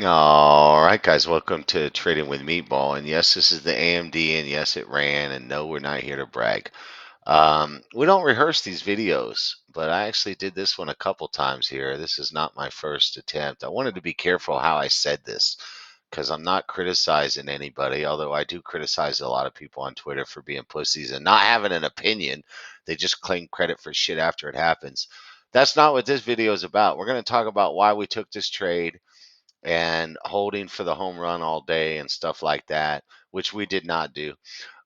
All right, guys, welcome to Trading with Meatball. And yes, this is the AMD, and yes, it ran. And no, we're not here to brag. We don't rehearse these videos, but I actually did this one a couple times here. This is not my first attempt. I wanted to be careful how I said this because I'm not criticizing anybody, although I do criticize a lot of people on Twitter for being pussies and not having an opinion. They just claim credit for shit after it happens. That's not what this video is about. We're going to talk about why we took this trade and holding for the home run all day and stuff like that, which we did not do.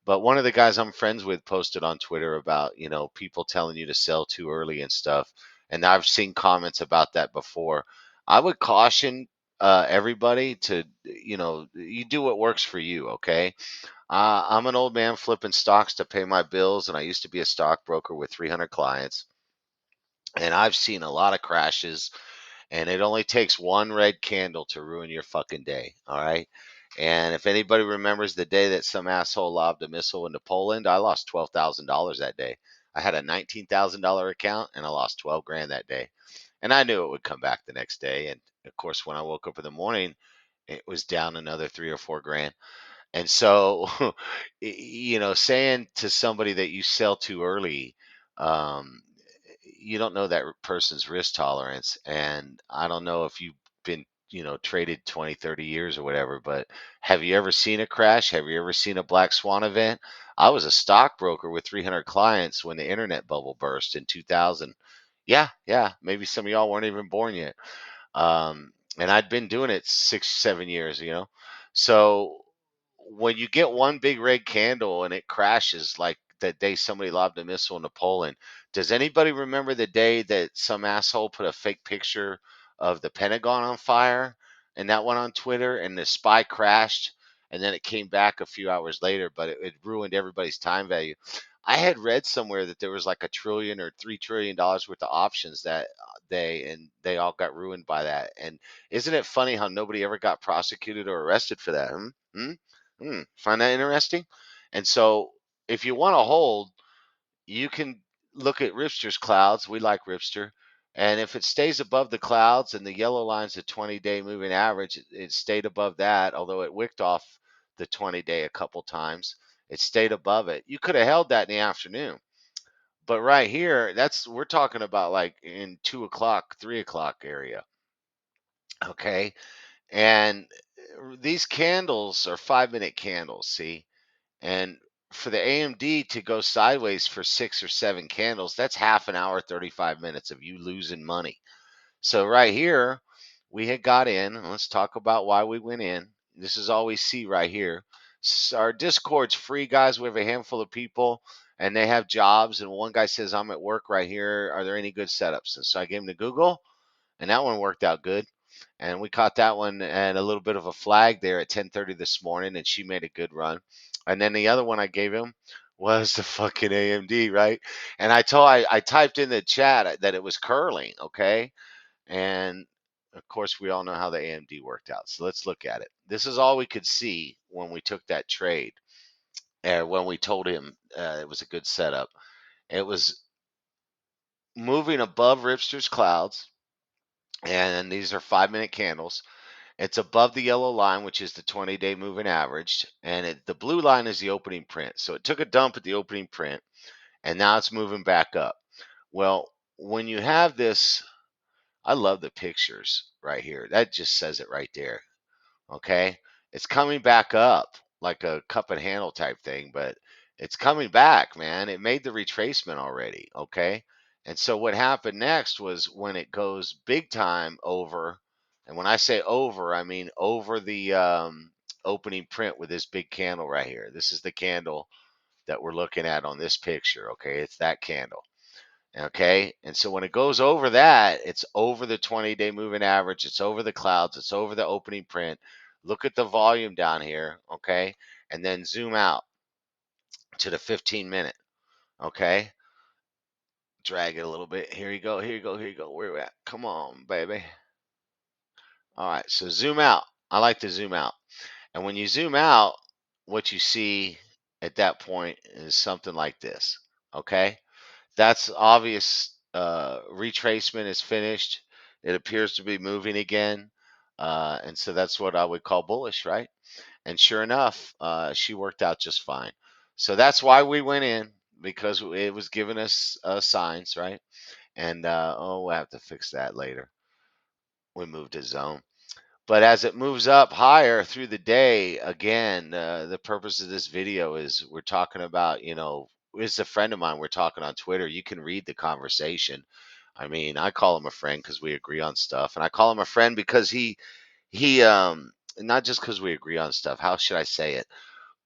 But one of the guys I'm friends with posted on Twitter about, people telling you to sell too early and stuff. And I've seen comments about that before. I would caution everybody to, you do what works for you, okay? I'm an old man flipping stocks to pay my bills, and I used to be a stockbroker with 300 clients. And I've seen a lot of crashes, and it only takes one red candle to ruin your fucking day. All right. And if anybody remembers the day that some asshole lobbed a missile into Poland, I lost $12,000 that day. I had a $19,000 account and I lost 12 grand that day. And I knew it would come back the next day. And of course, when I woke up in the morning, it was down another 3 or 4 grand. And so, saying to somebody that you sell too early, um, you don't know that person's risk tolerance. And I don't know if you've been, traded 20, 30 years or whatever, but have you ever seen a crash? Have you ever seen a black swan event? I was a stockbroker with 300 clients when the internet bubble burst in 2000. Yeah, yeah. Maybe some of y'all weren't even born yet. And I'd been doing it 6, 7 years. So when you get one big red candle and it crashes like that day somebody lobbed a missile into Poland, does anybody remember the day that some asshole put a fake picture of the Pentagon on fire and that went on Twitter and the spy crashed and then it came back a few hours later, but it ruined everybody's time value. I had read somewhere that there was like $1 trillion or $3 trillion worth of options that they all got ruined by that. And isn't it funny how nobody ever got prosecuted or arrested for that? Find that interesting? And so if you want to hold, you can look at Ripster's clouds. We like Ripster. And if it stays above the clouds and the yellow line's the 20-day moving average, it stayed above that, although it wicked off the 20-day a couple times. It stayed above it. You could have held that in the afternoon. But right here, we're talking about like in 2 o'clock, 3 o'clock area. Okay. And these candles are 5 minute candles, see? And for the AMD to go sideways for 6 or 7 candles, that's half an hour, 35 minutes of you losing money. So right here, we had got in. Let's talk about why we went in. This is all we see right here. Our Discord's free, guys. We have a handful of people, and they have jobs. And one guy says, "I'm at work right here. Are there any good setups?" And so I gave him to Google, and that one worked out good. And we caught that one and a little bit of a flag there at 10:30 this morning, and she made a good run. And then the other one I gave him was the fucking AMD, right? And I typed in the chat that it was curling, okay? And of course, we all know how the AMD worked out. So let's look at it. This is all we could see when we took that trade, and when we told him it was a good setup. It was moving above Ripster's clouds, and these are 5 minute candles. It's above the yellow line, which is the 20-day moving average, and the blue line is the opening print. So it took a dump at the opening print, and now it's moving back up. Well, when you have this, I love the pictures right here. That just says it right there. Okay. It's coming back up like a cup and handle type thing, but it's coming back, man. It made the retracement already. Okay. And so what happened next was when it goes big time over, and when I say over, I mean over the opening print with this big candle right here. This is the candle that we're looking at on this picture. Okay. It's that candle. Okay. And so when it goes over that, it's over the 20-day moving average. It's over the clouds. It's over the opening print. Look at the volume down here. Okay. And then zoom out to the 15 minute. Okay. Drag it a little bit. Here you go. Here you go. Here you go. Where we at? Come on, baby. All right. So zoom out. I like to zoom out. And when you zoom out, what you see at that point is something like this. Okay. That's obvious. Retracement is finished. It appears to be moving again. And so that's what I would call bullish, right? And sure enough, she worked out just fine. So that's why we went in, because it was giving us signs, right? And oh, we'll have to fix that later. We moved to zone. But as it moves up higher through the day, again, the purpose of this video is we're talking about, it's a friend of mine. We're talking on Twitter. You can read the conversation. I mean, I call him a friend because we agree on stuff, and I call him a friend because he not just because we agree on stuff. How should I say it?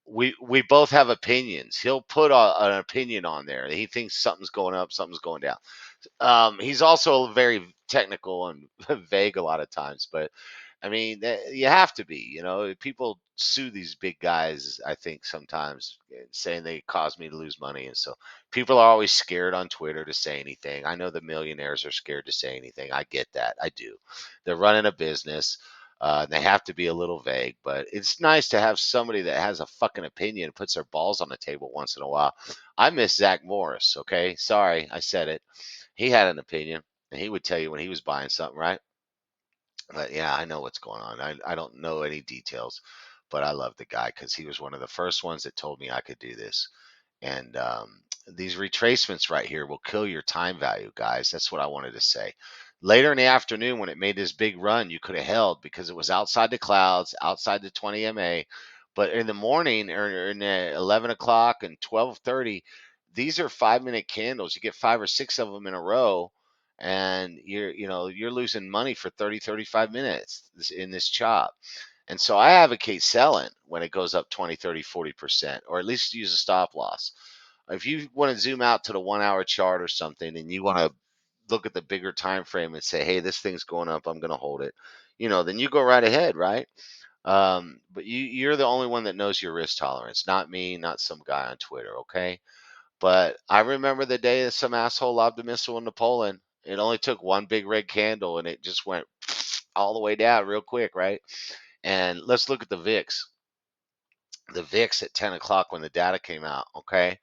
We both have opinions. He'll put an opinion on there. He thinks something's going up, something's going down. He's also very technical and vague a lot of times, but I mean, you have to be. People sue these big guys, I think, sometimes, saying they caused me to lose money. And so people are always scared on Twitter to say anything. I know the millionaires are scared to say anything. I get that. I do. They're running a business. They have to be a little vague, but it's nice to have somebody that has a fucking opinion, puts their balls on the table once in a while. I miss Zach Morris, okay? Sorry, I said it. He had an opinion, and he would tell you when he was buying something, right? But yeah, I know what's going on. I don't know any details, but I love the guy because he was one of the first ones that told me I could do this. And these retracements right here will kill your time value, guys. That's what I wanted to say. Later in the afternoon, when it made this big run, you could have held because it was outside the clouds, outside the 20 MA. But in the morning, or in the 11 o'clock and 12:30, these are 5 minute candles. You get 5 or 6 of them in a row, and you're losing money for 30, 35 minutes in this chop. And so I advocate selling when it goes up 20, 30, 40%, or at least use a stop loss. If you want to zoom out to the 1 hour chart or something, and you want to look at the bigger time frame and say, hey, this thing's going up, I'm going to hold it, then you go right ahead, right? But you're the only one that knows your risk tolerance, not me, not some guy on Twitter, okay? But I remember the day that some asshole lobbed a missile into Poland. It only took one big red candle, and it just went all the way down real quick, right? And let's look at the VIX. The VIX at 10 o'clock when the data came out, okay?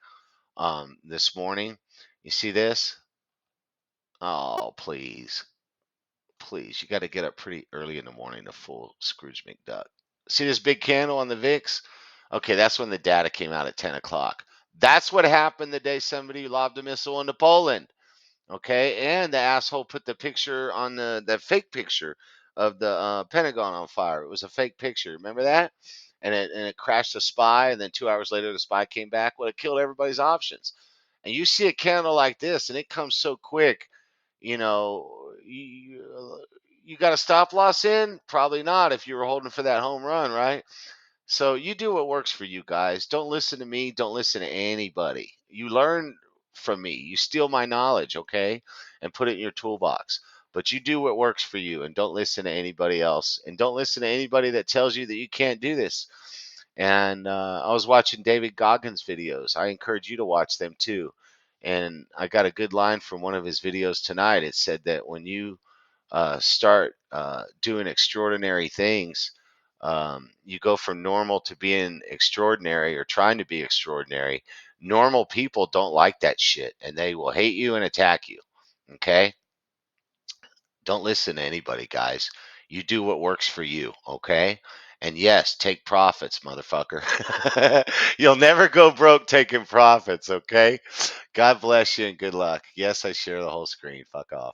This morning, you see this? Oh, please. Please. You got to get up pretty early in the morning to fool Scrooge McDuck. See this big candle on the VIX? Okay, that's when the data came out at 10 o'clock. That's what happened the day somebody lobbed a missile into Poland. Okay, and the asshole put the picture on the fake picture of the Pentagon on fire. It was a fake picture. Remember that? And it crashed the spy, and then 2 hours later the spy came back. Well, it killed everybody's options. And you see a candle like this, and it comes so quick. You got a stop loss in? Probably not if you were holding for that home run, right? So you do what works for you guys. Don't listen to me. Don't listen to anybody. You learn from me. You steal my knowledge, okay? And put it in your toolbox. But you do what works for you and don't listen to anybody else. And don't listen to anybody that tells you that you can't do this. And I was watching David Goggins' videos. I encourage you to watch them too. And I got a good line from one of his videos tonight. It said that when you start doing extraordinary things, you go from normal to being extraordinary or trying to be extraordinary. Normal people don't like that shit and they will hate you and attack you. Okay? Don't listen to anybody, guys. You do what works for you. Okay? And yes, take profits, motherfucker. You'll never go broke taking profits. Okay? God bless you and good luck. Yes, I share the whole screen. Fuck off.